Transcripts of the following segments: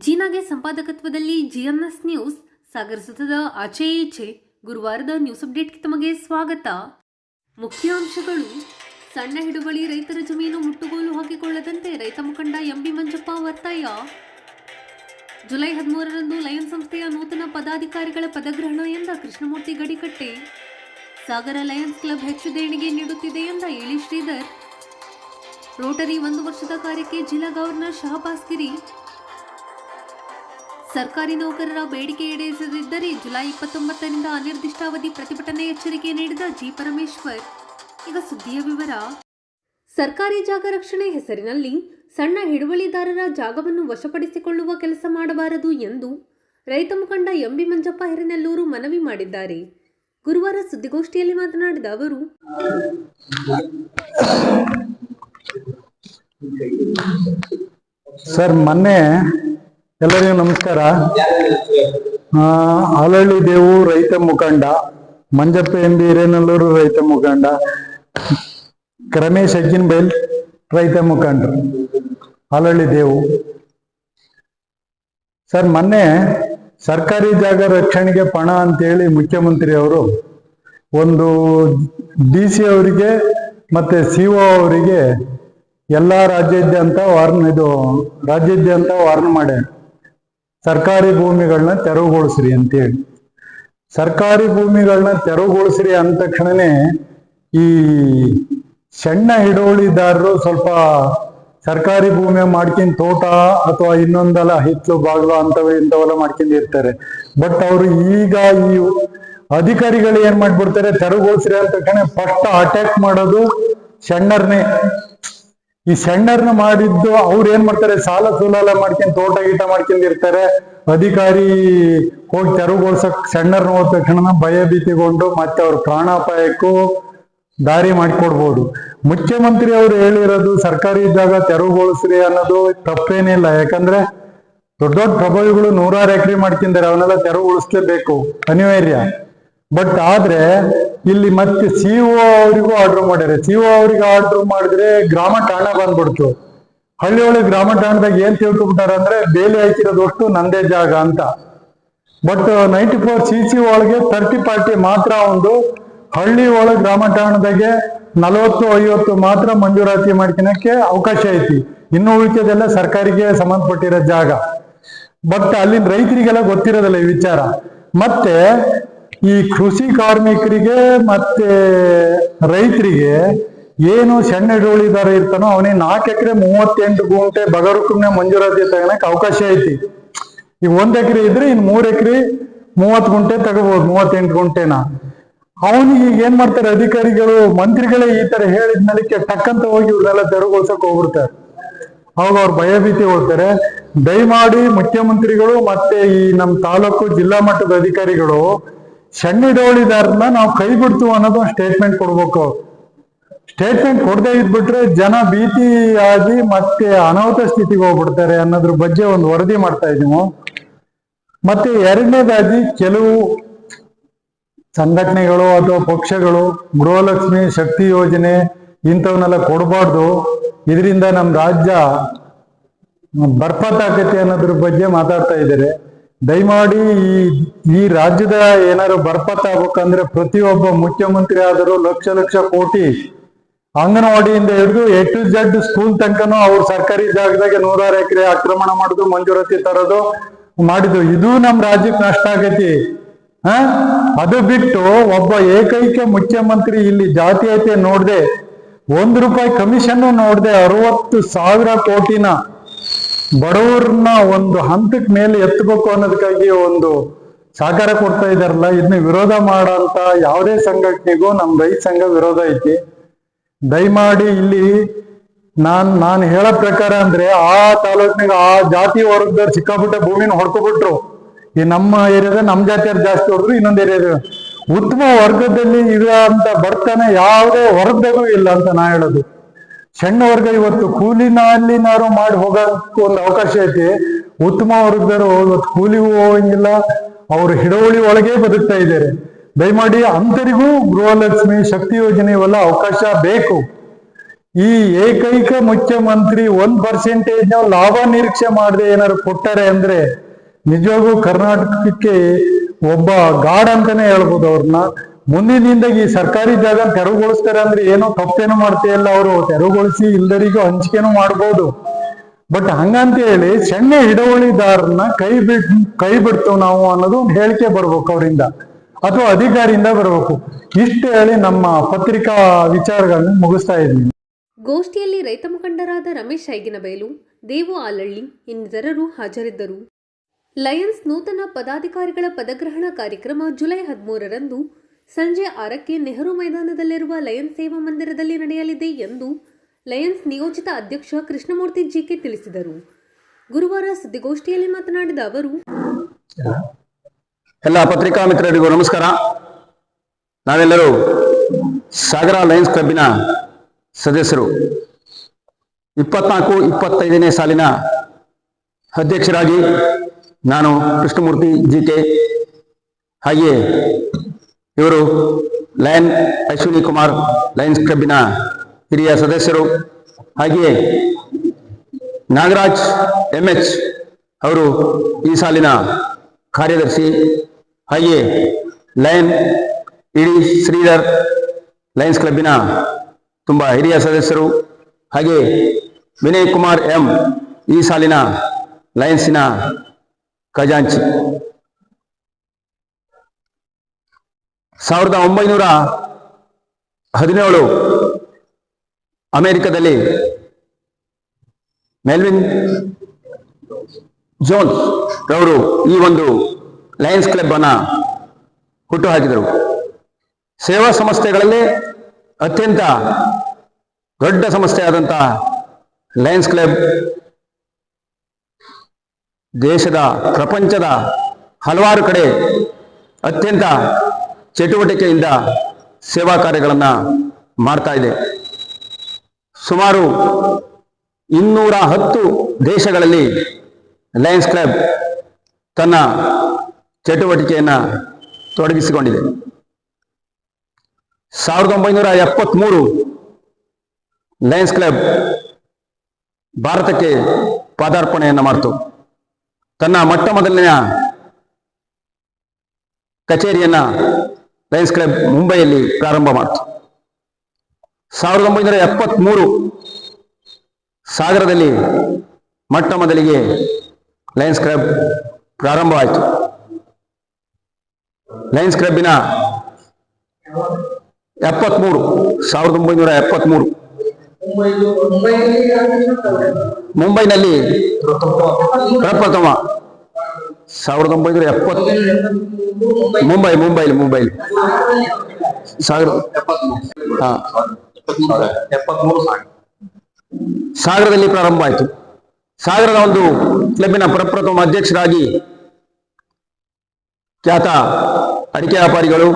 ಜೀನಾಗೆ ಸಂಪಾದಕತ್ವದಲ್ಲಿ GMS news ಸಾಗರ ಸುತ್ತದ ಆಚೆ ಈಚೆ ಗುರುವಾರದ news ಅಪ್ಡೇಟ್ಗೆ ತಮಗೆ ಸ್ವಾಗತ. ಮುಖ್ಯಾಂಶಗಳು. ಸಣ್ಣ ಹಿಡುವಳಿ ರೈತರ ಜಮೀನು ಮುಟ್ಟುಗೋಲು ಹಾಕಿಕೊಳ್ಳದಂತೆ ರೈತ ಮುಖಂಡ ಎಂಬಿ ಮಂಜಪ್ಪ ಒತ್ತಾಯ. ಜುಲೈ 13ರಂದು ಲಯನ್ ಸಂಸ್ಥೆಯ ನೂತನ ಪದಾಧಿಕಾರಿಗಳ ಪದಗ್ರಹಣ ಎಂದ ಕೃಷ್ಣಮೂರ್ತಿ ಗಡಿಕಟ್ಟೆ. ಸಾಗರ ಲಯನ್ಸ್ ಕ್ಲಬ್ ಹೆಚ್ಚು ದೇಣಿಗೆ ನೀಡುತ್ತಿದೆ ಎಂದ ಇಳಿ ಶ್ರೀಧರ್. ರೋಟರಿ 1 ವರ್ಷದ ಕಾರ್ಯಕ್ಕೆ ಜಿಲ್ಲಾ ಗವರ್ನರ್ ಶಹಬಾಸ್ ಗಿರಿ. ಸರ್ಕಾರಿ ನೌಕರರ ಬೇಡಿಕೆ ಈಡೇರಿಸದಿದ್ದರೆ ಜುಲೈ 29ರಿಂದ ಅನಿರ್ದಿಷ್ಟಾವಧಿ ಪ್ರತಿಭಟನೆ ಎಚ್ಚರಿಕೆ ನೀಡಿದ ಜಿ ಪರಮೇಶ್ವರ್. ಈಗ ಸುದ್ದಿಯ ವಿವರ. ಸರ್ಕಾರಿ ಜಾಗ ರಕ್ಷಣೆ ಹೆಸರಿನಲ್ಲಿ ಸಣ್ಣ ಹಿಡುವಳಿದಾರರ ಜಾಗವನ್ನು ವಶಪಡಿಸಿಕೊಳ್ಳುವ ಕೆಲಸ ಮಾಡಬಾರದು ಎಂದು ರೈತ ಮುಖಂಡ ಎಂಬಿ ಮಂಜಪ್ಪ ಹಿರೇನೆಲ್ಲೂರು ಮನವಿ ಮಾಡಿದ್ದಾರೆ. ಗುರುವಾರ ಸುದ್ದಿಗೋಷ್ಠಿಯಲ್ಲಿ ಮಾತನಾಡಿದ ಅವರು, ಸರ್, ಮೊನ್ನೆ ಎಲ್ಲರಿಗೂ ನಮಸ್ಕಾರ. ಆಲಹಳ್ಳಿ ದೇವು ರೈತ ಮುಖಂಡ, ಮಂಜಪ್ಪ ಎಂಬಿ ಹಿರೇನೆಲ್ಲೂರು ರೈತ ಮುಖಂಡ, ರಮೇಶ್ ಅಜ್ಜಿನಬೈಲ್ ರೈತ ಮುಖಂಡರು, ಆಲಹಳ್ಳಿ ದೇವು. ಸರ್, ಮೊನ್ನೆ ಸರ್ಕಾರಿ ಜಾಗ ರಕ್ಷಣೆಗೆ ಪಣ ಅಂತೇಳಿ ಮುಖ್ಯಮಂತ್ರಿ ಅವರು ಒಂದು DC ಅವರಿಗೆ ಮತ್ತೆ CO ಅವರಿಗೆ ಎಲ್ಲ ರಾಜ್ಯಾದ್ಯಂತ ವಾರ್ನ್ ಮಾಡ್ಯಾರ. ಸರ್ಕಾರಿ ಭೂಮಿಗಳನ್ನ ತೆರವುಗೊಳಿಸ್ರಿ ಅಂತೇಳಿ. ಸರ್ಕಾರಿ ಭೂಮಿಗಳನ್ನ ತೆರವುಗೊಳಿಸ್ರಿ ಅಂದ ತಕ್ಷಣನೇ ಈ ಸಣ್ಣ ಹಿಡುವಳಿದಾರರು ಸ್ವಲ್ಪ ಸರ್ಕಾರಿ ಭೂಮಿ ಮಾಡ್ಕೊಂಡು ತೋಟ ಅಥವಾ ಇನ್ನೊಂದಲ್ಲ ಹಿತ್ಲು ಬಾಗ್ಲು ಇಂಥವೆಲ್ಲ ಮಾಡ್ಕೊಂಡಿರ್ತಾರೆ. ಬಟ್ ಅವರು ಈಗ ಈ ಅಧಿಕಾರಿಗಳು ಏನ್ ಮಾಡ್ಬಿಡ್ತಾರೆ, ತೆರವುಗೊಳಿಸ್ರಿ ಅಂದ ತಕ್ಷಣ ಫಸ್ಟ್ ಅಟ್ಯಾಕ್ ಮಾಡೋದು ಸಣ್ಣರ್ನೇ. ಈ ಸಣ್ಣರ್ನ ಮಾಡಿದ್ದು ಅವ್ರು ಏನ್ ಮಾಡ್ತಾರೆ, ಸಾಲ ಸೂಲ ಮಾಡ್ಕೊಂಡು ತೋಟ ಗೀಟ ಮಾಡ್ಕೊಂಡಿರ್ತಾರೆ. ಅಧಿಕಾರಿ ಹೋಗಿ ತೆರವುಗೊಳ್ಸಕ್ ಸಣ್ಣರ್ನ ಹೋದ ತಕ್ಷಣ ಭಯ ಭೀತಿಗೊಂಡು ಮತ್ತೆ ಅವ್ರ ಪ್ರಾಣಾಪಾಯಕ್ಕೂ ದಾರಿ ಮಾಡಿಕೊಡ್ಬೋದು. ಮುಖ್ಯಮಂತ್ರಿ ಅವರು ಹೇಳಿರೋದು ಸರ್ಕಾರಿ ಜಾಗ ತೆರವುಗೊಳಿಸ್ರಿ ಅನ್ನೋದು ತಪ್ಪೇನಿಲ್ಲ. ಯಾಕಂದ್ರೆ ದೊಡ್ಡ ದೊಡ್ಡ ಪ್ರಭಾವಿಗಳು 100 ಎಕರೆ ಮಾಡ್ಕೊಂಡಿದ್ದಾರೆ, ಅವನ್ನೆಲ್ಲ ತೆರವುಗೊಳಿಸ್ಲೇಬೇಕು, ಅನಿವಾರ್ಯ. ಬಟ್ ಆದ್ರೆ ಇಲ್ಲಿ ಮತ್ತೆ CO ಅವರಿಗೂ ಆರ್ಡರ್ ಮಾಡ್ಯಾರೆ. CO ಅವ್ರಿಗೆ ಆರ್ಡರ್ ಮಾಡಿದ್ರೆ ಗ್ರಾಮ ಠಾಣ ಬಂದ್ಬಿಡ್ತು. ಹಳ್ಳಿ ಒಳಗೆ ಗ್ರಾಮ ಠಾಣದಾಗ ಏನ್ ತಿಳ್ಕೊಬಿಟ್ಟಾರ ಅಂದ್ರೆ ಬೇಲಿ ಹಾಕಿರೋದಷ್ಟು ನಂದೇ ಜಾಗ ಅಂತ. ಬಟ್ 94 CC ಒಳಗೆ 30-40 ಮಾತ್ರ ಒಂದು ಹಳ್ಳಿ ಒಳಗೆ ಗ್ರಾಮ ಠಾಣದಾಗೆ 40-50 ಮಾತ್ರ ಮಂಜೂರಾತಿ ಮಾಡ್ಕೊಳಕ್ಕೆ ಅವಕಾಶ ಐತಿ. ಇನ್ನು ಉಳಿಕೆದೆಲ್ಲ ಸರ್ಕಾರಿಗೆ ಸಂಬಂಧಪಟ್ಟಿರೋ ಜಾಗ. ಬಟ್ ಅಲ್ಲಿನ ರೈತರಿಗೆಲ್ಲ ಗೊತ್ತಿರೋದಿಲ್ಲ ಈ ವಿಚಾರ. ಮತ್ತೆ ಈ ಕೃಷಿ ಕಾರ್ಮಿಕರಿಗೆ ಮತ್ತೆ ರೈತರಿಗೆ ಏನು ಸಣ್ಣ ಹಿಡುವಳಿದಾರ ಇರ್ತಾನೋ ಅವನಿಗೆ 4 ಎಕರೆ 38 ಗುಂಟೆ ಬಗರುಕುಮ್ನೆ ಮಂಜೂರಾತಿ ತಗೊಳಕ್ ಅವಕಾಶ ಐತಿ. ಈಗ 1 ಎಕರೆ ಇದ್ರೆ ಇನ್ 3 ಎಕರೆ 30 ಗುಂಟೆ ತಗೋಬಹುದು, 38 ಗುಂಟೆನ. ಅವನಿಗೆ ಈಗ ಏನ್ ಮಾಡ್ತಾರೆ ಅಧಿಕಾರಿಗಳು, ಮಂತ್ರಿಗಳೇ ಈ ತರ ಹೇಳಿದ್ಮೇಲೆ ಟಕ್ಕಂತ ಹೋಗಿ ಇವ್ರನ್ನೆಲ್ಲ ತೆರವುಗೊಳಿಸಕ್ ಹೋಗ್ಬಿಡ್ತಾರೆ. ಅವಾಗ ಅವ್ರು ಭಯಭೀತಿ ಹೋಗ್ತಾರೆ. ದಯಮಾಡಿ ಮುಖ್ಯಮಂತ್ರಿಗಳು ಮತ್ತೆ ಈ ನಮ್ಮ ತಾಲೂಕು ಜಿಲ್ಲಾ ಮಟ್ಟದ ಅಧಿಕಾರಿಗಳು ಸಣ್ಣ ಹಿಡುವಳಿದಾರನ್ನ ನಾವು ಕೈ ಬಿಡ್ತು ಅನ್ನೋದು ಸ್ಟೇಟ್ಮೆಂಟ್ ಕೊಡ್ಬೇಕು. ಸ್ಟೇಟ್ಮೆಂಟ್ ಕೊಡದೇ ಇದ್ಬಿಟ್ರೆ ಜನ ಭೀತಿಯಾಗಿ ಮತ್ತೆ ಅನಾಹುತ ಸ್ಥಿತಿಗೆ ಹೋಗ್ಬಿಡ್ತಾರೆ ಅನ್ನೋದ್ರ ಬಗ್ಗೆ ಒಂದು ವರದಿ ಮಾಡ್ತಾ ಇದ್ದೀವಿ. ಮತ್ತೆ ಎರಡನೇದಾಗಿ ಕೆಲವು ಸಂಘಟನೆಗಳು ಅಥವಾ ಪಕ್ಷಗಳು ಗೃಹಲಕ್ಷ್ಮಿ ಶಕ್ತಿ ಯೋಜನೆ ಇಂಥವನ್ನೆಲ್ಲ ಕೊಡಬಾರ್ದು, ಇದರಿಂದ ನಮ್ಮ ರಾಜ್ಯ ಬರ್ಪತ್ತಾಕತಿ ಅನ್ನೋದ್ರ ಬಗ್ಗೆ ಮಾತಾಡ್ತಾ ಇದ್ದಾರೆ. ದಯಮಾಡಿ ಈ ರಾಜ್ಯದ ಏನಾದ್ರು ಬರ್ಪತ್ತಾಗಬೇಕಂದ್ರೆ ಪ್ರತಿಯೊಬ್ಬ ಮುಖ್ಯಮಂತ್ರಿ ಆದರೂ ಲಕ್ಷ ಕೋಟಿ ಅಂಗನವಾಡಿಯಿಂದ ಹಿಡಿದು A to Z ಸ್ಕೂಲ್ ತನಕನೂ ಅವ್ರು ಸರ್ಕಾರಿ ಜಾಗದಾಗ 100 ಎಕರೆ ಆಕ್ರಮಣ ಮಾಡುದು, ಮಂಜೂರಾತಿ ತರೋದು ಮಾಡಿದ್ದು, ಇದು ನಮ್ಮ ರಾಜ್ಯಕ್ಕೆ ನಷ್ಟ ಆಗೈತಿ. ಅದು ಬಿಟ್ಟು ಒಬ್ಬ ಏಕೈಕ ಮುಖ್ಯಮಂತ್ರಿ ಇಲ್ಲಿ ಜಾತೀಯತೆ ನೋಡ್ದೆ, ₹1 ಕಮಿಷನ್ ನೋಡ್ದೆ 60,000 ಕೋಟಿನ ಬಡವರನ್ನ ಒಂದು ಹಂತಕ್ಕೆ ಮೇಲೆ ಎತ್ತಬೇಕು ಅನ್ನೋದಕ್ಕಾಗಿ ಒಂದು ಸಹಕಾರ ಕೊಡ್ತಾ ಇದಾರಲ್ಲ, ಇದನ್ನ ವಿರೋಧ ಮಾಡೋಂತ ಯಾವುದೇ ಸಂಘಟನೆಗೂ ನಮ್ಮ ರೈತ ಸಂಘ ವಿರೋಧ ಐತಿ. ದಯಮಾಡಿ ಇಲ್ಲಿ ನಾನು ಹೇಳೋ ಪ್ರಕಾರ ಅಂದ್ರೆ ಆ ತಾಲೂಕಿನಾಗ ಆ ಜಾತಿ ವರ್ಗದವ್ರು ಸಿಕ್ಕಾಪಟ್ಟೆ ಭೂಮಿನ ಹೊಡ್ಕೊಬಿಟ್ರು. ಈ ನಮ್ಮ ಏರಿಯಾದ ನಮ್ಮ ಜಾತಿಯವ್ರು ಜಾಸ್ತಿ ಹೊಡೆದ್ರು, ಇನ್ನೊಂದು ಏರಿಯಾದ ಉತ್ತಮ ವರ್ಗದಲ್ಲಿ ಇದೆ ಅಂತ ಬರ್ತಾನೆ ಯಾವುದೇ ವರ್ಗದಾಗೂ ಇಲ್ಲ ಅಂತ ನಾ ಹೇಳೋದು. ಸಣ್ಣ ವರ್ಗ ಇವತ್ತು ಕೂಲಿನಾರು ಮಾಡಿ ಹೋಗಕ್ಕೆ ಒಂದು ಅವಕಾಶ ಐತಿ. ಉತ್ತಮ ವರ್ಗದವರು ಇವತ್ತು ಕೂಲಿಗೂ ಹೋಗಂಗಿಲ್ಲ, ಅವ್ರು ಹಿಡುವಳಿ ಒಳಗೆ ಬದುಕ್ತಾ ಇದ್ದಾರೆ. ದಯಮಾಡಿ ಅಂತರಿಗೂ ಗೃಹಲಕ್ಷ್ಮಿ ಶಕ್ತಿ ಯೋಜನೆ ಇವೆಲ್ಲ ಅವಕಾಶ ಬೇಕು. ಈ ಏಕೈಕ ಮುಖ್ಯಮಂತ್ರಿ 1% ನಾವು ಲಾಭ ನಿರೀಕ್ಷೆ ಮಾಡದೆ ಏನಾದ್ರು ಕೊಟ್ಟಾರೆ ಅಂದ್ರೆ ನಿಜವಾಗೂ ಕರ್ನಾಟಕಕ್ಕೆ ಒಬ್ಬ ಗಾಡ್ ಅಂತಾನೆ ಹೇಳ್ಬೋದು ಅವ್ರನ್ನ. ಮುಂದಿನ ದಿನದಾಗ ಈ ಸರ್ಕಾರಿ ಜಾಗ ತೆರವುಗೊಳಿಸ್ತಾರೆ ಅಂದ್ರೆ ಏನೋ ತಪ್ಪೇನು ಮಾಡ್ತೀಯಲ್ಲ, ಅವರು ತೆರವುಗೊಳಿಸಿ ಇಲ್ದರಿಗೂ ಹಂಚಿಕೆನೂ ಮಾಡ್ಬೋದು. ಬಟ್ ಹಂಗಂತ ಹೇಳಿ ಸಣ್ಣ ಹಿಡುವಳಿದಾರನ್ನ ಕೈ ಬಿಡ್ತು ನಾವು ಅನ್ನೋದು ಒಂದು ಹೇಳಿಕೆ ಬರ್ಬೇಕು ಅವರಿಂದ ಅಥವಾ ಅಧಿಕಾರಿಯಿಂದ ಬರ್ಬೇಕು. ಇಷ್ಟು ಹೇಳಿ ನಮ್ಮ ಪತ್ರಿಕಾ ವಿಚಾರಗಳನ್ನ ಮುಗಿಸ್ತಾ ಇದ್ದೀನಿ. ಗೋಷ್ಠಿಯಲ್ಲಿ ರೈತ ಮುಖಂಡರಾದ ರಮೇಶ್ ಐಗಿನಬೈಲು, ದೇವು ಆಲಳ್ಳಿ ಇನ್ನಿತರರು ಹಾಜರಿದ್ದರು. ಲಯನ್ಸ್ ನೂತನ ಪದಾಧಿಕಾರಿಗಳ ಪದಗ್ರಹಣ ಕಾರ್ಯಕ್ರಮ ಜುಲೈ 13ರಂದು ಸಂಜೆ 6ಕ್ಕೆ ನೆಹರು ಮೈದಾನದಲ್ಲಿರುವ ಲಯನ್ಸ್ ಸೇವಾ ಮಂದಿರದಲ್ಲಿ ನಡೆಯಲಿದೆ ಎಂದು ಲಯನ್ಸ್ ನಿಯೋಜಿತ ಅಧ್ಯಕ್ಷ ಕೃಷ್ಣಮೂರ್ತಿ ಜಿಕೆ ತಿಳಿಸಿದರು. ಗುರುವಾರ ಸುದ್ದಿಗೋಷ್ಠಿಯಲ್ಲಿ ಮಾತನಾಡಿದ ಅವರು, ಎಲ್ಲ ಪತ್ರಿಕಾ ಮಿತ್ರರಿಗೂ ನಮಸ್ಕಾರ. ನಾವೆಲ್ಲರೂ ಸಾಗರ ಲಯನ್ಸ್ ಕ್ಲಬ್ಬಿನ ಸದಸ್ಯರು. 24-25ನೇ ಸಾಲಿನ ಅಧ್ಯಕ್ಷರಾಗಿ ನಾನು ಕೃಷ್ಣಮೂರ್ತಿ ಜಿಕೆ, ಹಾಗೆಯೇ ಇವರು ಲಯನ್ ಅಶ್ವಿನಿ ಕುಮಾರ್ ಲಯನ್ಸ್ ಕ್ಲಬ್ಬಿನ ಹಿರಿಯ ಸದಸ್ಯರು, ಹಾಗೆಯೇ ನಾಗರಾಜ್ MH ಅವರು ಈ ಸಾಲಿನ ಕಾರ್ಯದರ್ಶಿ, ಹಾಗೆಯೇ ಲಯನ್ ಇಡಿ ಶ್ರೀಧರ್ ಲಯನ್ಸ್ ಕ್ಲಬ್ಬಿನ ತುಂಬಾ ಹಿರಿಯ ಸದಸ್ಯರು, ಹಾಗೆಯೇ ವಿನಯ್ ಕುಮಾರ್ M ಈ ಸಾಲಿನ ಲಯನ್ಸಿನ ಖಜಾಂಚಿ. 1917 ಅಮೆರಿಕದಲ್ಲಿ ಮೆಲ್ವಿನ್ ಜೋನ್ಸ್ ರವರು ಈ ಒಂದು ಲಯನ್ಸ್ ಕ್ಲಬ್ ಅನ್ನ ಹುಟ್ಟುಹಾಕಿದರು. ಸೇವಾ ಸಂಸ್ಥೆಗಳಲ್ಲಿ ಅತ್ಯಂತ ದೊಡ್ಡ ಸಂಸ್ಥೆಯಾದಂತಹ ಲಯನ್ಸ್ ಕ್ಲಬ್ ದೇಶದ ಪ್ರಪಂಚದ ಹಲವಾರು ಕಡೆ ಅತ್ಯಂತ ಚಟುವಟಿಕೆಯಿಂದ ಸೇವಾ ಕಾರ್ಯಗಳನ್ನು ಮಾಡ್ತಾ ಇದೆ. ಸುಮಾರು 210 ದೇಶಗಳಲ್ಲಿ ಲಯನ್ಸ್ ಕ್ಲಬ್ ತನ್ನ ಚಟುವಟಿಕೆಯನ್ನು ತೊಡಗಿಸಿಕೊಂಡಿದೆ. 1973 ಲಯನ್ಸ್ ಕ್ಲಬ್ ಭಾರತಕ್ಕೆ ಪಾದಾರ್ಪಣೆಯನ್ನು ಮಾಡಿತು. ತನ್ನ ಮೊಟ್ಟ ಮೊದಲನೆಯ ಕಚೇರಿಯನ್ನ ಲಯನ್ಸ್ ಕ್ಲಬ್ ಮುಂಬೈಯಲ್ಲಿ ಪ್ರಾರಂಭ ಮಾಡಿತು. 1973 ಸಾಗರದಲ್ಲಿ ಮೊಟ್ಟ ಮೊದಲಿಗೆ ಲಯನ್ಸ್ ಕ್ಲಬ್ ಪ್ರಾರಂಭವಾಯಿತು. ಲಯನ್ಸ್ ಕ್ಲಬ್ಬಿನ 1973 ಮುಂಬೈನಲ್ಲಿ ಪ್ರಪ್ರಥಮ 1970 ಮುಂಬೈಲಿ ಸಾಗರದಲ್ಲಿ ಪ್ರಾರಂಭ ಆಯಿತು. ಸಾಗರದ ಒಂದು ಕ್ಲಬ್ಬಿನ ಪ್ರಪ್ರಥಮ ಅಧ್ಯಕ್ಷರಾಗಿ ಖ್ಯಾತ ಅಡಿಕೆ ವ್ಯಾಪಾರಿಗಳು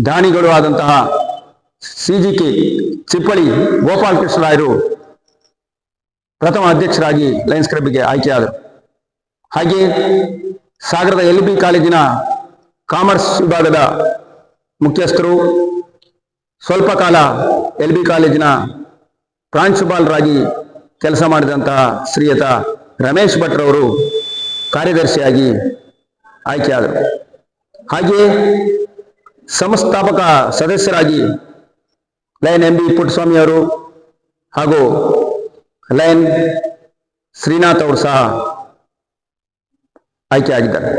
ದಾನಿಗಳು ಆದಂತಹ CGK ಚಿಪ್ಪಳಿ ಗೋಪಾಲ್ ಕೃಷ್ಣರಾಯರು ಪ್ರಥಮ ಅಧ್ಯಕ್ಷರಾಗಿ ಲಯನ್ಸ್ ಕ್ಲಬ್ಗೆ ಆಯ್ಕೆಯಾದರು. ಹಾಗೆಯೇ ಸಾಗರದ LB ಕಾಲೇಜಿನ ಕಾಮರ್ಸ್ ವಿಭಾಗದ ಮುಖ್ಯಸ್ಥರು, ಸ್ವಲ್ಪ ಕಾಲ LB ಕಾಲೇಜಿನ ಪ್ರಾಂಶುಪಾಲರಾಗಿ ಕೆಲಸ ಮಾಡಿದಂತಹ ಶ್ರೀಯುತ ರಮೇಶ್ ಭಟ್ರವರು ಕಾರ್ಯದರ್ಶಿಯಾಗಿ ಆಯ್ಕೆಯಾದರು. ಹಾಗೆಯೇ ಸಂಸ್ಥಾಪಕ ಸದಸ್ಯರಾಗಿ ಲಯನ್ MB ಪುಟ್ಟಸ್ವಾಮಿ ಅವರು ಹಾಗೂ ಲಯನ್ ಶ್ರೀನಾಥ್ ಅವರು ಸಹ ಆಯ್ಕೆಯಾಗಿದ್ದಾರೆ.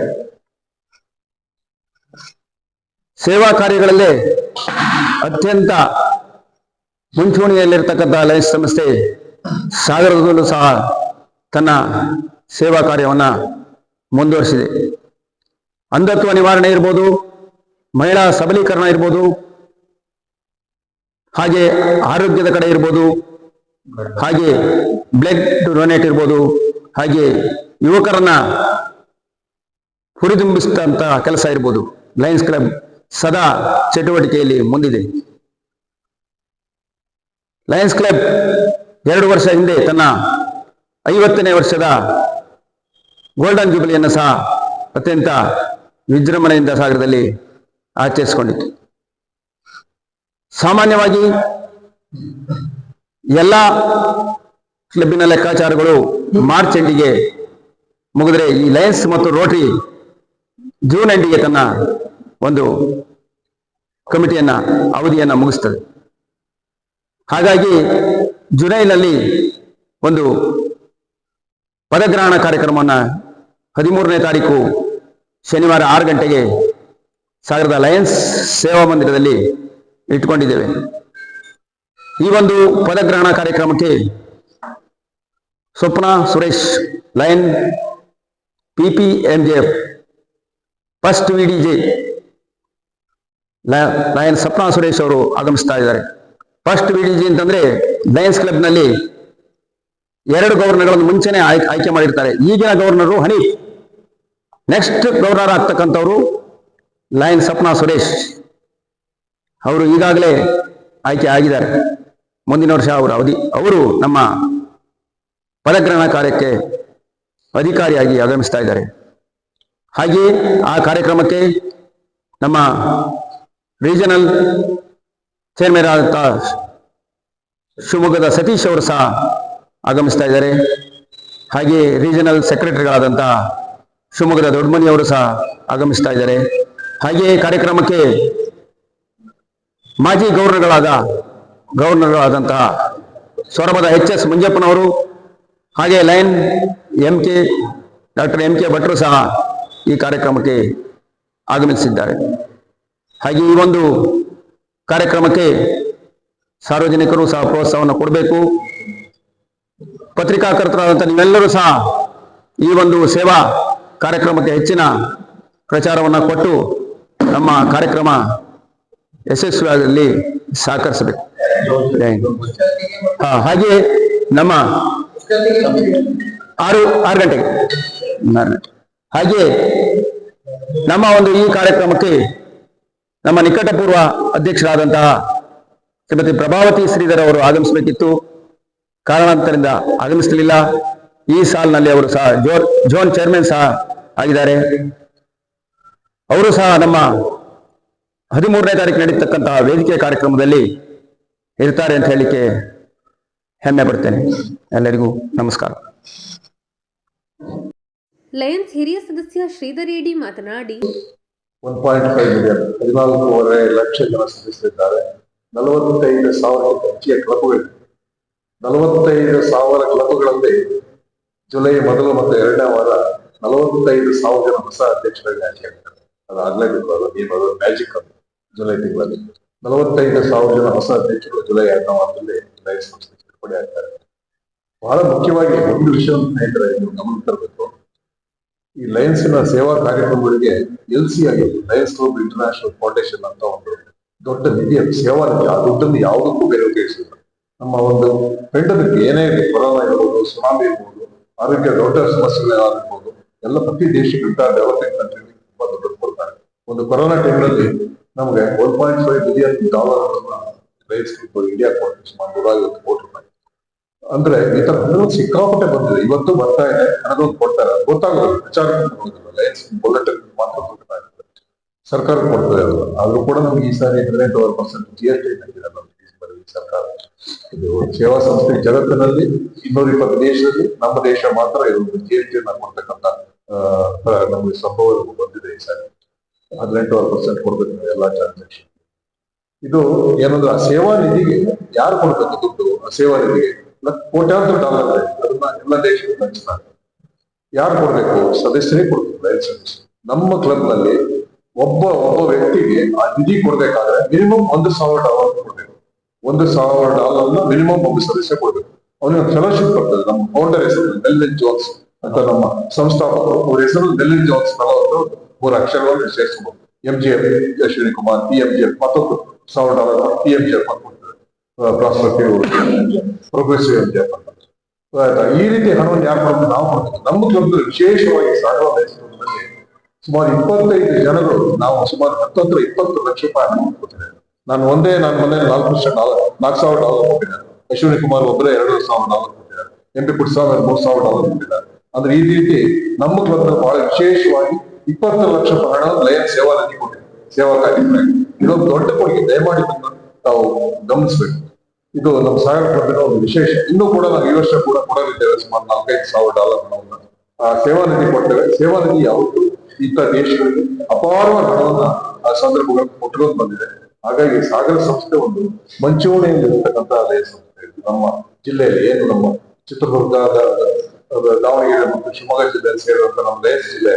ಸೇವಾ ಕಾರ್ಯಗಳಲ್ಲೇ ಅತ್ಯಂತ ಮುಂಚೂಣಿಯಲ್ಲಿರ್ತಕ್ಕಂಥ ಲಯನ್ಸ್ ಸಂಸ್ಥೆ ಸಾಗರದಲ್ಲೂ ಸಹ ತನ್ನ ಸೇವಾ ಕಾರ್ಯವನ್ನ ಮುಂದುವರಿಸಿದೆ. ಅಂಧತ್ವ ನಿವಾರಣೆ ಇರ್ಬೋದು, ಮಹಿಳಾ ಸಬಲೀಕರಣ ಇರ್ಬೋದು, ಹಾಗೆ ಆರೋಗ್ಯದ ಕಡೆ ಇರ್ಬೋದು, ಹಾಗೆ ಬ್ಲಡ್ ಡೊನೇಟ್ ಇರ್ಬೋದು, ಹಾಗೆ ಯುವಕರನ್ನ ಹುರಿದುಂಬಿಸಿದಂತ ಕೆಲಸ ಇರ್ಬೋದು. ಲಯನ್ಸ್ ಕ್ಲಬ್ ಸದಾ ಚಟುವಟಿಕೆಯಲ್ಲಿ ಮುಂದಿದೆ. ಲಯನ್ಸ್ ಕ್ಲಬ್ 2 ವರ್ಷ ಹಿಂದೆ ತನ್ನ 50ನೇ ವರ್ಷದ ಗೋಲ್ಡನ್ ಜೂಬಿಲಿಯನ್ನು ಸಹ ಅತ್ಯಂತ ವಿಜೃಂಭಣೆಯಿಂದ ಸಾಗರದಲ್ಲಿ ಆಚರಿಸಿಕೊಂಡಿತ್ತು. ಸಾಮಾನ್ಯವಾಗಿ ಎಲ್ಲ ಕ್ಲಬ್ಬಿನ ಲೆಕ್ಕಾಚಾರಗಳು ಮಾರ್ಚ್ ಎಂಡಿಗೆ ಮುಗಿದ್ರೆ ಈ ಲಯನ್ಸ್ ಮತ್ತು ರೋಟರಿ ಜೂನ್ ಎಂಡಿಗೆ ತನ್ನ ಒಂದು ಕಮಿಟಿಯನ್ನ ಅವಧಿಯನ್ನ ಮುಗಿಸ್ತದೆ. ಹಾಗಾಗಿ ಜುಲೈನಲ್ಲಿ ಒಂದು ಪದಗ್ರಹಣ ಕಾರ್ಯಕ್ರಮವನ್ನ 13ನೇ ತಾರೀಕು ಶನಿವಾರ 6 ಗಂಟೆಗೆ ಸಾಗರದ ಲಯನ್ಸ್ ಸೇವಾ ಮಂದಿರದಲ್ಲಿ ಇಟ್ಕೊಂಡಿದ್ದೇವೆ. ಈ ಒಂದು ಪದಗ್ರಹಣ ಕಾರ್ಯಕ್ರಮಕ್ಕೆ Swapna Suresh lion PPMJF first VDJ lion Swapna Suresh ಅವರು ಆಗಮಿಸ್ತಾ ಇದ್ದಾರೆ. ಫಸ್ಟ್ VDJ ಅಂತಂದ್ರೆ ಲಯನ್ಸ್ ಕ್ಲಬ್ ನಲ್ಲಿ 2 ಗವರ್ನರ್ಗಳನ್ನು ಮುಂಚೆನೆ ಆಯ್ಕೆ ಮಾಡಿರ್ತಾರೆ. ಈಗಿನ ಗವರ್ನರು ಹನೀಫ್, ನೆಕ್ಸ್ಟ್ ಗವರ್ನರ್ ಆಗ್ತಕ್ಕಂಥವ್ರು ಲಯನ್ ಸ್ವಪ್ನ ಸುರೇಶ್ ಅವರು ಈಗಾಗಲೇ ಆಯ್ಕೆ ಆಗಿದ್ದಾರೆ. ಮುಂದಿನ ವರ್ಷ ಅವರು ನಮ್ಮ ಪದಗ್ರಹಣ ಕಾರ್ಯಕ್ಕೆ ಅಧಿಕಾರಿಯಾಗಿ ಆಗಮಿಸ್ತಾ ಇದ್ದಾರೆ. ಹಾಗೆಯೇ ಆ ಕಾರ್ಯಕ್ರಮಕ್ಕೆ ನಮ್ಮ ರೀಜನಲ್ ಚೇರ್ಮನ್ ಆದಂಥ ಶಿವಮೊಗ್ಗದ ಸತೀಶ್ ಅವರು ಸಹ ಆಗಮಿಸ್ತಾ ಇದ್ದಾರೆ. ಹಾಗೆಯೇ ರೀಜನಲ್ ಸೆಕ್ರೆಟರಿಗಳಾದಂಥ ಶಿವಮೊಗ್ಗದ ದೊಡ್ಡಮನಿ ಅವರು ಸಹ ಆಗಮಿಸ್ತಾ ಇದ್ದಾರೆ. ಹಾಗೆಯೇ ಕಾರ್ಯಕ್ರಮಕ್ಕೆ ಮಾಜಿ ಗವರ್ನರ್ಗಳಾದಂತಹ ಸೊರಬದ HS ಮಂಜಪ್ಪನವರು, ಹಾಗೆ ಲಯನ್ ಡಾಕ್ಟರ್ MK ಭಟ್ರು ಸಹ ಈ ಕಾರ್ಯಕ್ರಮಕ್ಕೆ ಆಗಮಿಸಿದ್ದಾರೆ. ಹಾಗೆ ಈ ಒಂದು ಕಾರ್ಯಕ್ರಮಕ್ಕೆ ಸಾರ್ವಜನಿಕರು ಸಹ ಪ್ರೋತ್ಸಾಹವನ್ನು ಕೊಡಬೇಕು. ಪತ್ರಿಕಾಕರ್ತರಾದಂಥ ನೀವೆಲ್ಲರೂ ಸಹ ಈ ಒಂದು ಸೇವಾ ಕಾರ್ಯಕ್ರಮಕ್ಕೆ ಹೆಚ್ಚಿನ ಪ್ರಚಾರವನ್ನು ಕೊಟ್ಟು ನಮ್ಮ ಕಾರ್ಯಕ್ರಮ ಯಶಸ್ವಿಯಾಗಲಿ ಸಹಕರಿಸಬೇಕು. ಹಾಗೆ ನಮ್ಮ 6 ಗಂಟೆಗೆ ಹಾಗೆ ನಮ್ಮ ಒಂದು ಈ ಕಾರ್ಯಕ್ರಮಕ್ಕೆ ನಮ್ಮ ನಿಕಟಪೂರ್ವ ಅಧ್ಯಕ್ಷರಾದಂತಹ ಶ್ರೀಮತಿ ಪ್ರಭಾವತಿ ಶ್ರೀಧರ್ ಅವರು ಆಗಮಿಸಬೇಕಿತ್ತು. ಕಾರಣಾಂತರದಿಂದ ಆಗಮಿಸಲಿಲ್ಲ. ಈ ಸಾಲಿನಲ್ಲಿ ಅವರು ಸಹ ಝೋನ್ ಚೇರ್ಮನ್ ಸಹ ಆಗಿದ್ದಾರೆ. ಅವರು ಸಹ ನಮ್ಮ 13ನೇ ತಾರೀಕು ನಡೀತಕ್ಕಂತಹ ವೇದಿಕೆ ಕಾರ್ಯಕ್ರಮದಲ್ಲಿ ಇರ್ತಾರೆ ಅಂತ ಹೇಳಲಿಕ್ಕೆ ಹೆಮ್ಮೆ ಪಡ್ತೇನೆ. ಎಲ್ಲರಿಗೂ ನಮಸ್ಕಾರ. ಲಯನ್ಸ್ ಹಿರಿಯ ಸದಸ್ಯ ಶ್ರೀಧರ್ ರೆಡ್ಡಿ ಮಾತನಾಡಿ 1.5 ಮಿಲಿಯನ್ 14.5 ಲಕ್ಷ ಜನ ಸದಸ್ಯರಿದ್ದಾರೆ. 45,000 ಹೆಚ್ಚಿನ ಕ್ಲಬ್ಗಳಿವೆ. 45,000 ಕ್ಲಬ್ಗಳಲ್ಲಿ ಜುಲೈ ಮೊದಲು ಮತ್ತು 2ನೇ ವಾರ 45,000 ಜನ ಹೊಸ ಅಧ್ಯಕ್ಷರಾಗಿ ಆಯ್ಕೆಯಾಗ್ತಾರೆ. ಅದು ಆಗ್ಲೇಬೇಕು, ಅದು ಮ್ಯಾಜಿಕ್. ಅದು ಜುಲೈ ತಿಂಗಳಲ್ಲಿ 45,000 ಜನ ಹೊಸ ಅಧ್ಯಕ್ಷರು ಜುಲೈ 2ನೇ ವಾರದಲ್ಲಿ ಲಯನ್ಸ್ ಸಂಸ್ಥೆ ಸೇರ್ಪಡೆ ಆಗ್ತಾರೆ. ಬಹಳ ಮುಖ್ಯವಾಗಿ ಒಂದು ವಿಷಯ ಸ್ನೇಹಿತರೆ ನೀವು ಗಮನ ತರಬೇಕು. ಈ ಲಯನ್ಸ್ನ ಸೇವಾ ಕಾರ್ಯಕ್ರಮಗಳಿಗೆ LC ಆಗಿದೆ, ಲಯನ್ಸ್ ಕ್ಲಬ್ ಇಂಟರ್ನ್ಯಾಷನಲ್ ಫೌಂಡೇಶನ್ ಅಂತ ಒಂದು ದೊಡ್ಡ ನಿಧಿ, ಸೇವಾ ನಿಧಿ. ಆ ದುಡ್ಡನ್ನು ಯಾವುದಕ್ಕೂ ಬೇರೆ ಉಪಯೋಗಿಸಿಲ್ಲ. ನಮ್ಮ ಒಂದು ಖಂಡದಕ್ಕೆ ಏನೇ ಕೊರೋನಾ ಇರ್ಬೋದು, ಸುನಾಮಿ ಇರ್ಬೋದು, ಆರೋಗ್ಯ ದೊಡ್ಡ ಸಮಸ್ಯೆಗಳಾಗಿರ್ಬೋದು, ಎಲ್ಲ ಪ್ರತಿ ದೇಶಕ್ಕಿಂತ ಡೆವಲಪಿಂಗ್ ಕಂಟ್ರಿಗೆ ತುಂಬಾ ದುಡ್ಡು ಕೊಡ್ತಾರೆ. ಒಂದು ಕೊರೋನಾ ಟೈಮ್ನಲ್ಲಿ ನಮಗೆ $1.5 ಬಿಲಿಯನ್ ಲಯನ್ಸ್ ಕ್ಲಬ್ ಇಂಡಿಯಾ ಕೊಟ್ಟು ಸುಮಾರು 150 ಕೋಟಿ ರೂಪಾಯಿ. ಅಂದ್ರೆ ಈ ತರ ಹಣಗಳು ಸಿಕ್ಕಾಪಟ್ಟೆ ಬಂದಿದೆ. ಇವತ್ತು ಬರ್ತಾ ಇದೆ, ಹಣಗಳು ಕೊಡ್ತಾರೆ, ಗೊತ್ತಾಗೋದಿಲ್ಲ, ವಿಚಾರ ಲಯನ್ಸ್ ಬುಲೆಟ್ ಮಾತ್ರ ಕೊಡ್ತಾ ಇರ್ತದೆ, ಸರ್ಕಾರ ಕೊಡ್ತದೆ ಅಲ್ಲ. ಆದ್ರೂ ಕೂಡ ನಮ್ಗೆ ಈ ಸಾರಿ 18% GST ಹಾಕಿದ್ದಾರೆ ಸರ್ಕಾರ. ಇದು ಸೇವಾ ಸಂಸ್ಥೆ ಜಗತ್ತಿನಲ್ಲಿ 220 ದೇಶದಲ್ಲಿ ನಮ್ಮ ದೇಶ ಮಾತ್ರ ಇದು GST ಕೊಡ್ತಕ್ಕಂಥ ನಮಗೆ ಸಂಭವ ಬಂದಿದೆ. ಈ ಸಾರಿ 18% ಕೊಡ್ಬೇಕು ಎಲ್ಲಾ ಟ್ರಾನ್ಸಾಕ್ಷನ್. ಇದು ಏನಂದ್ರೆ ಆ ಸೇವಾ ನಿಧಿಗೆ ಯಾರು ಕೊಡ್ಬೇಕು ದುಡ್ಡು? ಆ ಸೇವಾ ನಿಧಿಗೆ ಕೋಟ್ಯಾಂತರ ಡಾಲರ್ ಅದನ್ನ ಎಲ್ಲ ದೇಶಗಳು ಹಂಚ್ತಾರೆ. ಯಾರು ಕೊಡ್ಬೇಕು? ಸದಸ್ಯರೇ ಕೊಡ್ಬೇಕು, ಲಯನ್ಸ್ ಸದಸ್ಯರು. ನಮ್ಮ ಕ್ಲಬ್ ನಲ್ಲಿ ಒಬ್ಬ ವ್ಯಕ್ತಿಗೆ ಆ ನಿಧಿ ಕೊಡ್ಬೇಕಾದ್ರೆ ಮಿನಿಮಮ್ $1,000 ಕೊಡ್ಬೇಕು. $1,000 ಮಿನಿಮಮ್ ಒಬ್ಬ ಸದಸ್ಯ ಕೊಡ್ಬೇಕು. ಅವನಿಗೆ ಫೆಲೋಶಿಪ್ ಬರ್ತದೆ. ನಮ್ಮ ಫೌಂಡರ್ ಹೆಸರು ನೆಲ್ಲಿನ್ ಜೋನ್ಸ್ ಅಂತ, ನಮ್ಮ ಸಂಸ್ಥಾಪಕರು ಅವ್ರ ಹೆಸರು ನೆಲ್ಲಿನ್ ಜೋನ್ಸ್. 3 ಅಕ್ಷರವನ್ನು ಸೇರಿಸಬಹುದು. MGF ಅಶ್ವಿನಿ ಕುಮಾರ್, PMGF ಮತ್ತೊಂದು $1,000 PMGF ಅಂತ ಕೊಡ್ತದೆ, ಪ್ರಾಸ್ಪೆಕ್ಟಿವ್ ಪ್ರೋಗ್ರೆಸಿವ್ MGF ಅಂತ. ಈ ರೀತಿ ಹಣವನ್ನು ಯಾರು ಕೊಡ್ಬೇಕು? ನಾವು ಕೊಡ್ಬೇಕು. ನಮ್ಮ ಕ್ಲಬ್ ವಿಶೇಷವಾಗಿ ಸಾಗರದಲ್ಲಿ ಸುಮಾರು 25 ಜನರು ನಾವು ಸುಮಾರು 20 ಲಕ್ಷ ರೂಪಾಯಿ ಹಣ ಕೊಟ್ಟಿದ್ದೇವೆ. ನಾನು ಮೊನ್ನೆ $4,000 ಕೊಟ್ಟಿದ್ದಾರೆ. ಅಶ್ವಿನಿ ಕುಮಾರ್ ಒಬ್ಬರೇ $2,000 ಕೊಟ್ಟಿದ್ದಾರೆ. MP ಪುಟ್ಟಸ್ವಾಮಿ $3,000 ಕೊಟ್ಟಿದ್ದಾರೆ. ಅಂದ್ರೆ ಈ ರೀತಿ ನಮ್ಮ ಕ್ಲಬ್ ಬಹಳ ವಿಶೇಷವಾಗಿ 20 ಲಕ್ಷ ರೂಪಾಯಿ ಹಣ ಲಯನ್ಸ್ ಸೇವಾ ನಿಧಿ ಕೊಟ್ಟಿದೆ, ಸೇವಾ ಕಾರ್ಯಕ್ರಮ. ಇದೊಂದು ದೊಡ್ಡ ಕೊಡುಗೆ. ದಯಮಾಡಿ ತಾವು ಗಮನಿಸಬೇಕು. ಇದು ನಮ್ಮ ಸಾಗರ ಕ್ಲಬ್ಬಿನ ಒಂದು ವಿಶೇಷ. ಇನ್ನೂ ಕೂಡ ನಾವು ಈ ವರ್ಷ ಕೂಡ ಕೊಡಲಿದ್ದೇವೆ ಸುಮಾರು $4,500 ಹಣವನ್ನು ಸೇವಾ ನಿಧಿ ಕೊಡ್ತೇವೆ. ಸೇವಾ ನಿಧಿ ಯಾವತ್ತೂ ಇಂಥ ದೇಶಗಳಿಗೆ ಅಪಾರವಾದ ಹಣವನ್ನ ಆ ಸಂದರ್ಭಗಳನ್ನು ಕೊಟ್ಟುಕೊಂಡು ಬಂದಿದೆ. ಹಾಗಾಗಿ ಸಾಗರ ಸಂಸ್ಥೆ ಒಂದು ಮಂಚೂಣಿಯಲ್ಲಿರ್ತಕ್ಕಂಥ ಲಯ ಸಂಸ್ಥೆ. ನಮ್ಮ ಜಿಲ್ಲೆಯಲ್ಲಿ ಏನು ನಮ್ಮ ಚಿತ್ರದುರ್ಗದ ದಾವಣಗೆರೆ ಮತ್ತು ಶಿವಮೊಗ್ಗ ಜಿಲ್ಲೆಯಲ್ಲಿ ಸೇರಿದಂತ ನಮ್ಮ ಲಯ ಜಿಲ್ಲೆ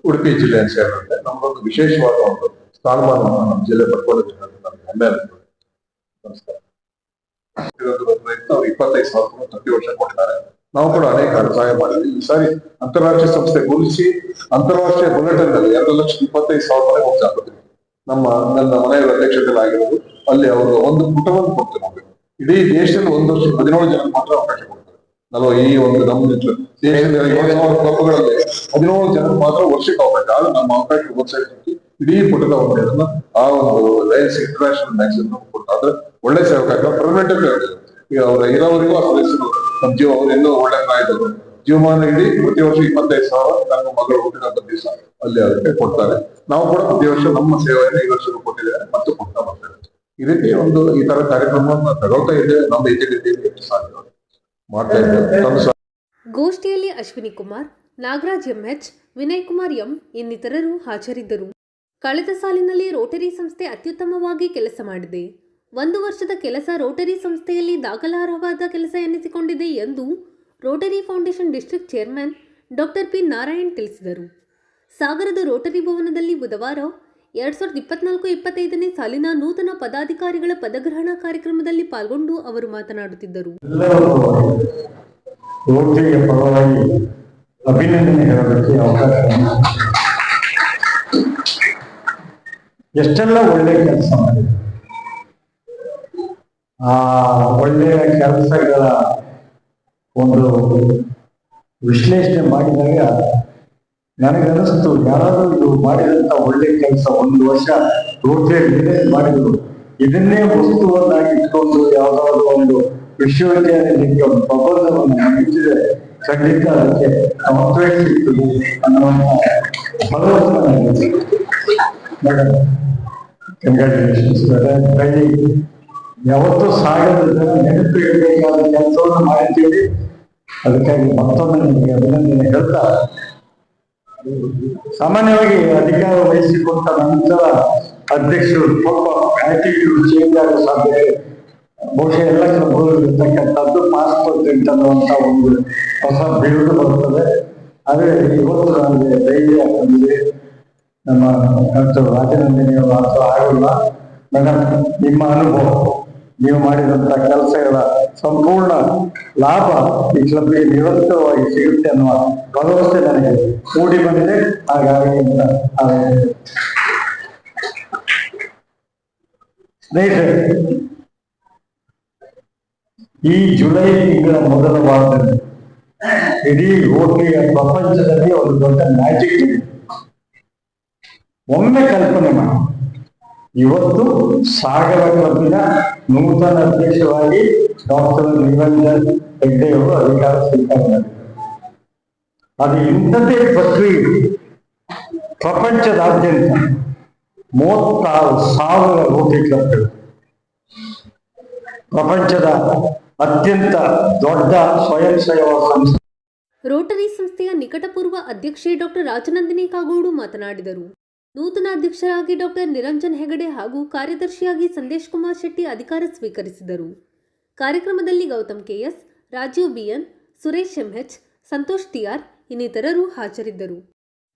ಉಡುಪಿ ಜಿಲ್ಲೆಯನ್ನು ಸೇರಿದಂತೆ ನಮ್ಮದೊಂದು ವಿಶೇಷವಾದ ಒಂದು ಸ್ಥಾನಮಾನವನ್ನು ನಮ್ಮ ಜಿಲ್ಲೆ ಪಡ್ಕೊಂಡಿದೆ ಅಂತ ನನಗೆ ಹೆಮ್ಮೆ ಅನಿಸ್ತದೆ. ನಮಸ್ಕಾರ. 25,000 ಪ್ರತಿ ವರ್ಷ ಕೊಡ್ತಾರೆ. ನಾವು ಕೂಡ ಅನೇಕ ಸಹಾಯ ಮಾಡಿದ್ವಿ. ಈ ಸಾರಿ ಅಂತಾರಾಷ್ಟ್ರೀಯ ಸಂಸ್ಥೆ ಗುರುತಿಸಿ ಅಂತಾರಾಷ್ಟ್ರೀಯ ಬುಲೆಟಿನ್ ನಲ್ಲಿ 2,25,000 ಹೋಗ್ತಾಗ್ತದೆ. ನನ್ನ ಮನೆಯ ಅಧ್ಯಕ್ಷತೆಯಲ್ಲಿ ಆಗಿರೋದು ಅಲ್ಲಿ ಅವರು ಒಂದು ಪುಟವನ್ನು ಕೊಡ್ತಾರೆ ನಮಗೆ. ಇಡೀ ದೇಶದಲ್ಲಿ ಒಂದು ವರ್ಷ 17 ಜನ ಮಾತ್ರ ಅವಕಾಶ ಕೊಡ್ತಾರೆ. ಈ ಒಂದು ನಮ್ಮ ದೇಶದಲ್ಲಿ 7,000 ಕ್ಲಬ್ಗಳಲ್ಲಿ 17 ಜನ ಮಾತ್ರ ವರ್ಷಕ್ಕೆ ಅವಕಾಶ. ಆದ್ರೆ ನಮ್ಮ ಅವಕಾಶ ವೆಬ್ಸೈಟ್ ಇಡೀ ಪುಟದ ಒಂದು ಆ ಒಂದು ಲಯನ್ಸ್ ಇಂಟರ್ನ್ಯಾಷನಲ್ ಮ್ಯಾಗ್ಝಿನ್ ಕೊಡ್ತಾರೆ. ಆದ್ರೆ ಒಳ್ಳೆ ಸೇವಕ ಪರ್ಮನೆಂಟ್ ಈಗ ಅವರ ಇರೋವರೆಗೂ ಆ ಸದಸ್ಯರು ನಮ್ಮ ಅವ್ರು ಇನ್ನೂ ಒಳ್ಳೆ ಪ್ರಾಯದವರು ಜೀವಮಾನ ಇಡೀ ಪ್ರತಿ ವರ್ಷ 25,000 ನನ್ನ ಮಗಳು ಹುಟ್ಟಿದಂತ ದಿವಸ ಅಲ್ಲಿ ಅದಕ್ಕೆ ಕೊಡ್ತಾರೆ. ನಾವು ಕೂಡ ಪ್ರತಿ ವರ್ಷ ನಮ್ಮ ಸೇವೆಯನ್ನು ಈ ವರ್ಷ ಕೊಟ್ಟಿದ್ದೇವೆ ಮತ್ತು ಕೊಡ್ತಾ ಬರ್ತೇವೆ. ಈ ರೀತಿ ಈ ತರ ಕಾರ್ಯಕ್ರಮವನ್ನು ತಗೊಳ್ತಾ ಇದ್ದೇವೆ. ನಮ್ಮ ರೀತಿಯಲ್ಲಿ ಎಷ್ಟು ಸಾಧ್ಯ ಮಾಡ್ತಾ ಇದ್ದೇವೆ. ಗೋಷ್ಠಿಯಲ್ಲಿ ಅಶ್ವಿನಿ ಕುಮಾರ್, ನಾಗರಾಜ್ ಎಂಎಚ್, ವಿನಯ್ ಕುಮಾರ್ ಎಂ ಇನ್ನಿತರರು ಹಾಜರಿದ್ದರು. ಕಳೆದ ಸಾಲಿನಲ್ಲಿ ರೋಟರಿ ಸಂಸ್ಥೆ ಅತ್ಯುತ್ತಮವಾಗಿ ಕೆಲಸ ಮಾಡಿದೆ. 1 ವರ್ಷದ ಕೆಲಸ ರೋಟರಿ ಸಂಸ್ಥೆಯಲ್ಲಿ ದಾಖಲಾರ್ಹವಾದ ಕೆಲಸ ಎನ್ನಿಸಿಕೊಂಡಿದೆ ಎಂದು Rotary foundation district chairman doctor P Narayan ತಿಳಿಸಿದರು. ಸಾಗರದ ರೋಟರಿ ಭವನದಲ್ಲಿ ಬುಧವಾರ 2024-25ನೇ ಸಾಲಿನ ನೂತನ ಪದಾಧಿಕಾರಿಗಳ ಪದಗ್ರಹಣ ಕಾರ್ಯಕ್ರಮದಲ್ಲಿ ಪಾಲ್ಗೊಂಡು ಅವರು ಮಾತನಾಡುತ್ತಿದ್ದರು. ರೋಟರಿಯ ಪರವಾಗಿ ಅಭಿನಂದನೆ ಹೇಳೋದಕ್ಕೆ ಅವಕಾಶ. ಎಷ್ಟೆಲ್ಲ ಒಳ್ಳೆಯ ಕೆಲಸ ಮಾಡಿದೆ. ಆ ಒಳ್ಳೆಯ ಕೆಲಸಗಳ ಒಂದು ವಿಶ್ಲೇಷಣೆ ಮಾಡಿದಾಗ ನನಗನ್ನಿಸ್ತು, ಯಾರಾದ್ರೂ ಇದು ಮಾಡಿದಂತ ಒಳ್ಳೆ ಕೆಲಸ 1 ವರ್ಷ ರೋಟರಿಯಲ್ಲಿ ಮಾಡಿದ್ರು, ಇದನ್ನೇ ವಸ್ತುವನ್ನಾಗಿ ಇಟ್ಕೊಂಡು ಯಾವ್ದಾದ್ರು ಒಂದು ವಿಶ್ವವಿದ್ಯಾಲಯಕ್ಕೆ ಒಂದು ಪ್ರಬಂಧವನ್ನು ಮುಗಿಸಿದರೆ ಖಂಡಿತ ಅದಕ್ಕೆ ಸಮತ್ವೇ ಸಿಗ್ತದೆ ಅನ್ನುವಂಥ ಭರವಸೆ. Madam congratulations. ಯಾವತ್ತೂ ಸಾಗರದ ಜನ ನೆನಪು ಇಡಬೇಕಾದ ಕೆಲಸವನ್ನು ಮಾಡಿದ್ದೀವಿ. ಅದಕ್ಕಾಗಿ ಮತ್ತೊಮ್ಮೆ ನಿಮಗೆ ಅಭಿನಂದನೆ ಹೇಳ್ತಾ, ಸಾಮಾನ್ಯವಾಗಿ ಅಧಿಕಾರ ವಹಿಸಿಕೊಟ್ಟ ನಂತರ ಅಧ್ಯಕ್ಷರು ಸ್ವಲ್ಪ ಆಟಿಟ್ಯೂಡ್ ಚೇಂಜ್ ಆಗೋ ಸಾಧ್ಯತೆ ಬಹುಶಃ ಎಲ್ಲ ಕ್ಲಬ್ಗಳು ಇರ್ತಕ್ಕಂಥದ್ದು ಪಾಸ್% ಅನ್ನುವಂಥ ಒಂದು ಹೊಸ ಬಿರುದು ಬರ್ತದೆ. ಆದರೆ ಇವತ್ತು ನನಗೆ ಧೈರ್ಯ ಬಂದಿದೆ. ನಮ್ಮ ಡಾಕ್ಟರ್ ರಾಜನಂದಿನಿಯವರು ಮಾತ್ರ ಆಗೋಲ್ಲ. ಮೇಡಮ್, ನಿಮ್ಮ ಅನುಭವ, ನೀವು ಮಾಡಿದಂಥ ಕೆಲಸಗಳ ಸಂಪೂರ್ಣ ಲಾಭ ಈ ಕ್ಲಬ್ಗೆ ನಿರಂತರವಾಗಿ ಸಿಗುತ್ತೆ ಅನ್ನುವ ಭರವಸೆ ನನಗೆ ಮೂಡಿ ಬಂದಿದೆ. ಹಾಗಾಗಿ ಸ್ನೇಹಿತರೆ, ಈ ಜುಲೈ ತಿಂಗಳ ಮೊದಲ ವಾರದಲ್ಲಿ ಇಡೀ ರೋಟರಿಯ ಪ್ರಪಂಚದಲ್ಲಿ ಒಂದು ದೊಡ್ಡ ಮ್ಯಾಜಿಕ್ ಇದೆ. ಒಮ್ಮೆ ಕಲ್ಪನೆ ಮಾಡಿ, ಇವತ್ತು ಸಾಗರ ಕ್ಲಬ್ಬಿನ ನೂತನ ಅಧ್ಯಕ್ಷರಾಗಿ ಡಾಕ್ಟರ್ ನಿರಂಜನ್ ಹೆಗ್ಡೆಯವರು ಅಧಿಕಾರ ಸ್ವೀಕಾರ ಮಾಡಿದ್ದಾರೆ. ಅದು ಇಂಥದ್ದೇ ಪ್ರಕ್ರಿಯೆ ಪ್ರಪಂಚದಾದ್ಯಂತ 36,000 ರೋಟರಿ ಕ್ಲಬ್ಗಳು, ಪ್ರಪಂಚದ ಅತ್ಯಂತ ದೊಡ್ಡ ಸ್ವಯಂ ಸೇವಾ ಸಂಸ್ಥೆ. ರೋಟರಿ ಸಂಸ್ಥೆಯ ನಿಕಟಪೂರ್ವ ಅಧ್ಯಕ್ಷೆ ಡಾಕ್ಟರ್ ರಾಜನಂದಿನಿ ಕಾಗೋಡು ಮಾತನಾಡಿದರು. ನೂತನ ಅಧ್ಯಕ್ಷರಾಗಿ ಡಾಕ್ಟರ್ ನಿರಂಜನ್ ಹೆಗಡೆ ಹಾಗೂ ಕಾರ್ಯದರ್ಶಿಯಾಗಿ ಸಂದೇಶ್ ಕುಮಾರ್ ಶೆಟ್ಟಿ ಅಧಿಕಾರ ಸ್ವೀಕರಿಸಿದರು. ಕಾರ್ಯಕ್ರಮದಲ್ಲಿ Gautam KS, Rajeev BN, Suresh MH, Santosh TR ಇನ್ನಿತರರು ಹಾಜರಿದ್ದರು.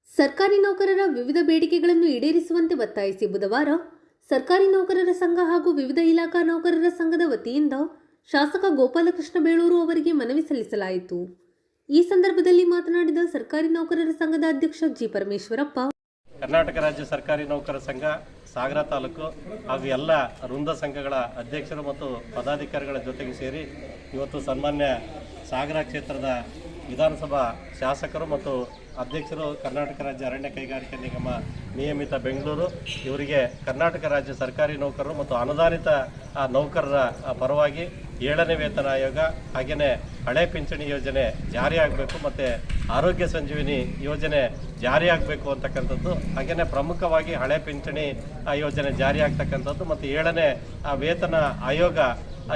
ಸರ್ಕಾರಿ ನೌಕರರ ವಿವಿಧ ಬೇಡಿಕೆಗಳನ್ನು ಈಡೇರಿಸುವಂತೆ ಒತ್ತಾಯಿಸಿ ಬುಧವಾರ ಸರ್ಕಾರಿ ನೌಕರರ ಸಂಘ ಹಾಗೂ ವಿವಿಧ ಇಲಾಖಾ ನೌಕರರ ಸಂಘದ ವತಿಯಿಂದ ಶಾಸಕ ಗೋಪಾಲಕೃಷ್ಣ ಬೇಳೂರು ಅವರಿಗೆ ಮನವಿ ಸಲ್ಲಿಸಲಾಯಿತು. ಈ ಸಂದರ್ಭದಲ್ಲಿ ಮಾತನಾಡಿದ ಸರ್ಕಾರಿ ನೌಕರರ ಸಂಘದ ಅಧ್ಯಕ್ಷ ಜಿ ಪರಮೇಶ್ವರಪ್ಪ, ಕರ್ನಾಟಕ ರಾಜ್ಯ ಸರ್ಕಾರಿ ನೌಕರರ ಸಂಘ ಸಾಗರ ತಾಲೂಕು ಹಾಗೂ ಎಲ್ಲ ವೃಂದ ಸಂಘಗಳ ಅಧ್ಯಕ್ಷರು ಮತ್ತು ಪದಾಧಿಕಾರಿಗಳ ಜೊತೆಗೆ ಸೇರಿ ಇವತ್ತು ಸನ್ಮಾನ್ಯ ಸಾಗರ ಕ್ಷೇತ್ರದ ವಿಧಾನಸಭಾ ಶಾಸಕರು ಮತ್ತು ಅಧ್ಯಕ್ಷರು ಕರ್ನಾಟಕ ರಾಜ್ಯ ಅರಣ್ಯ ಕೈಗಾರಿಕಾ ನಿಗಮ ನಿಯಮಿತ ಬೆಂಗಳೂರು ಇವರಿಗೆ ಕರ್ನಾಟಕ ರಾಜ್ಯ ಸರ್ಕಾರಿ ನೌಕರರು ಮತ್ತು ಅನುದಾನಿತ ನೌಕರರ ಪರವಾಗಿ 7ನೇ ವೇತನ ಆಯೋಗ ಹಾಗೆಯೇ ಹಳೆ ಪಿಂಚಣಿ ಯೋಜನೆ ಜಾರಿಯಾಗಬೇಕು ಮತ್ತು ಆರೋಗ್ಯ ಸಂಜೀವಿನಿ ಯೋಜನೆ ಜಾರಿಯಾಗಬೇಕು ಅಂತಕ್ಕಂಥದ್ದು, ಹಾಗೆಯೇ ಪ್ರಮುಖವಾಗಿ ಹಳೆ ಪಿಂಚಣಿ ಯೋಜನೆ ಜಾರಿಯಾಗ್ತಕ್ಕಂಥದ್ದು ಮತ್ತು 7ನೇ ವೇತನ ಆಯೋಗ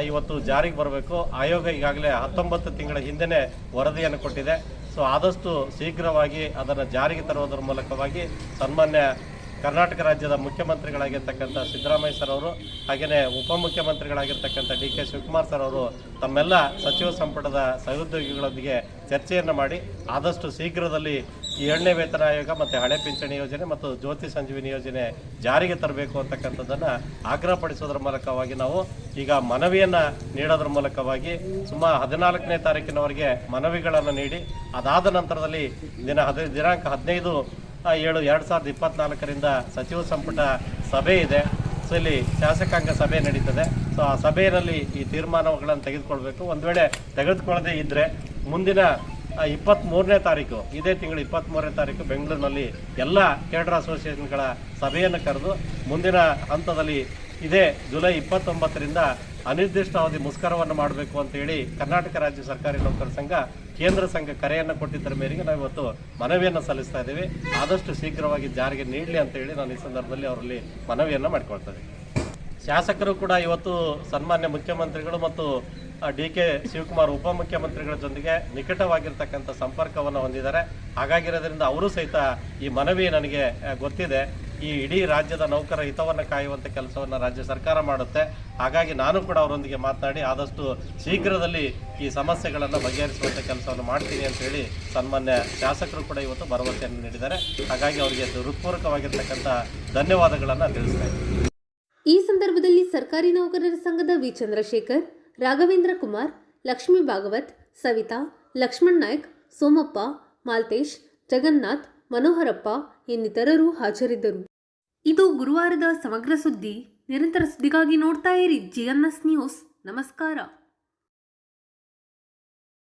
ಇವತ್ತು ಜಾರಿಗೆ ಬರಬೇಕು. ಆಯೋಗ ಈಗಾಗಲೇ 19 ತಿಂಗಳ ಹಿಂದೆನೇ ವರದಿಯನ್ನು ಕೊಟ್ಟಿದೆ. ಸೊ ಆದಷ್ಟು ಶೀಘ್ರವಾಗಿ ಅದನ್ನು ಜಾರಿಗೆ ತರುವುದರ ಮೂಲಕವಾಗಿ ಸನ್ಮಾನ್ಯ ಕರ್ನಾಟಕ ರಾಜ್ಯದ ಮುಖ್ಯಮಂತ್ರಿಗಳಾಗಿರ್ತಕ್ಕಂಥ ಸಿದ್ದರಾಮಯ್ಯ ಸರ್ ಅವರು, ಹಾಗೆಯೇ ಉಪಮುಖ್ಯಮಂತ್ರಿಗಳಾಗಿರ್ತಕ್ಕಂಥ ಡಿ ಕೆ ಶಿವಕುಮಾರ್ ಸರ್ ಅವರು ತಮ್ಮೆಲ್ಲ ಸಚಿವ ಸಂಪುಟದ ಸಹೋದ್ಯೋಗಿಗಳೊಂದಿಗೆ ಚರ್ಚೆಯನ್ನು ಮಾಡಿ ಆದಷ್ಟು ಶೀಘ್ರದಲ್ಲಿ ಈ 2ನೇ ವೇತನ ಆಯೋಗ ಮತ್ತು ಹಳೆ ಪಿಂಚಣಿ ಯೋಜನೆ ಮತ್ತು ಜ್ಯೋತಿ ಸಂಜೀವಿನಿ ಯೋಜನೆ ಜಾರಿಗೆ ತರಬೇಕು ಅಂತಕ್ಕಂಥದ್ದನ್ನು ಆಗ್ರಹಪಡಿಸೋದ್ರ ಮೂಲಕವಾಗಿ ನಾವು ಈಗ ಮನವಿಯನ್ನು ನೀಡೋದ್ರ ಮೂಲಕವಾಗಿ ಸುಮಾರು 14ನೇ ತಾರೀಕಿನವರೆಗೆ ಮನವಿಗಳನ್ನು ನೀಡಿ ಅದಾದ ನಂತರದಲ್ಲಿ ದಿನಾಂಕ 15/7/2024 ಸಚಿವ ಸಂಪುಟ ಸಭೆ ಇದೆ. ಸೊ ಇಲ್ಲಿ ಶಾಸಕಾಂಗ ಸಭೆ ನಡೀತದೆ. ಸೊ ಆ ಸಭೆಯಲ್ಲಿ ಈ ತೀರ್ಮಾನಗಳನ್ನು ತೆಗೆದುಕೊಳ್ಬೇಕು. ಒಂದು ವೇಳೆ ತೆಗೆದುಕೊಳ್ಳದೇ ಇದ್ದರೆ ಮುಂದಿನ 23ನೇ ತಾರೀಕು, ಇದೇ ತಿಂಗಳು 23ನೇ ತಾರೀಕು ಬೆಂಗಳೂರಿನಲ್ಲಿ ಎಲ್ಲ ಕೇಡರ್ ಅಸೋಸಿಯೇಷನ್ಗಳ ಸಭೆಯನ್ನು ಕರೆದು ಮುಂದಿನ ಹಂತದಲ್ಲಿ ಇದೇ ಜುಲೈ 29ರಿಂದ ಅನಿರ್ದಿಷ್ಟಾವಧಿ ಮುಷ್ಕರವನ್ನು ಮಾಡಬೇಕು ಅಂತೇಳಿ ಕರ್ನಾಟಕ ರಾಜ್ಯ ಸರ್ಕಾರಿ ನೌಕರರ ಸಂಘ ಕೇಂದ್ರ ಸಂಘ ಕರೆಯನ್ನು ಕೊಟ್ಟಿದ್ದರ ಮೇರೆಗೆ ನಾವು ಇವತ್ತು ಮನವಿಯನ್ನು ಸಲ್ಲಿಸ್ತಾ ಇದ್ದೀವಿ. ಆದಷ್ಟು ಶೀಘ್ರವಾಗಿ ಜಾರಿಗೆ ನೀಡಲಿ ಅಂತೇಳಿ ನಾನು ಈ ಸಂದರ್ಭದಲ್ಲಿ ಅವರಲ್ಲಿ ಮನವಿಯನ್ನು ಮಾಡಿಕೊಳ್ತಾ ಇದ್ದೀನಿ. ಶಾಸಕರು ಕೂಡ ಇವತ್ತು ಸನ್ಮಾನ್ಯ ಮುಖ್ಯಮಂತ್ರಿಗಳು ಮತ್ತು ಡಿ ಕೆ ಶಿವಕುಮಾರ್ ಉಪಮುಖ್ಯಮಂತ್ರಿಗಳ ಜೊತೆಗೆ ನಿಕಟವಾಗಿರ್ತಕ್ಕಂಥ ಸಂಪರ್ಕವನ್ನು ಹೊಂದಿದ್ದಾರೆ. ಹಾಗಾಗಿರೋದ್ರಿಂದ ಅವರು ಸಹಿತ ಈ ಮನವಿ ನನಗೆ ಗೊತ್ತಿದೆ. ಈ ಇಡೀ ರಾಜ್ಯದ ನೌಕರ ಹಿತವನ್ನು ಕಾಯುವಂಥ ಕೆಲಸವನ್ನು ರಾಜ್ಯ ಸರ್ಕಾರ ಮಾಡುತ್ತೆ. ಹಾಗಾಗಿ ನಾನು ಕೂಡ ಅವರೊಂದಿಗೆ ಮಾತನಾಡಿ ಆದಷ್ಟು ಶೀಘ್ರದಲ್ಲಿ ಈ ಸಮಸ್ಯೆಗಳನ್ನು ಬಗೆಹರಿಸುವಂಥ ಕೆಲಸವನ್ನು ಮಾಡ್ತೀನಿ ಅಂತೇಳಿ ಸನ್ಮಾನ್ಯ ಶಾಸಕರು ಕೂಡ ಇವತ್ತು ಭರವಸೆಯನ್ನು ನೀಡಿದ್ದಾರೆ. ಹಾಗಾಗಿ ಅವರಿಗೆ ಹೃತ್ಪೂರ್ವಕವಾಗಿರ್ತಕ್ಕಂಥ ಧನ್ಯವಾದಗಳನ್ನು ತಿಳಿಸ್ತಾ ಇದ್ದೀನಿ. ಈ ಸಂದರ್ಭದಲ್ಲಿ ಸರ್ಕಾರಿ ನೌಕರರ ಸಂಘದ ವಿ ಚಂದ್ರಶೇಖರ್, ರಾಘವೇಂದ್ರ ಕುಮಾರ್, ಲಕ್ಷ್ಮೀ ಭಾಗವತ್, ಸವಿತಾ, ಲಕ್ಷ್ಮಣ್ ನಾಯ್ಕ್, ಸೋಮಪ್ಪ, ಮಾಲ್ತೇಶ್, ಜಗನ್ನಾಥ್, ಮನೋಹರಪ್ಪ ಇನ್ನಿತರರು ಹಾಜರಿದ್ದರು. ಇದು ಗುರುವಾರದ ಸಮಗ್ರ ಸುದ್ದಿ. ನಿರಂತರ ಸುದ್ದಿಗಾಗಿ ನೋಡ್ತಾ ಇರಿ GNS ನ್ಯೂಸ್. ನಮಸ್ಕಾರ.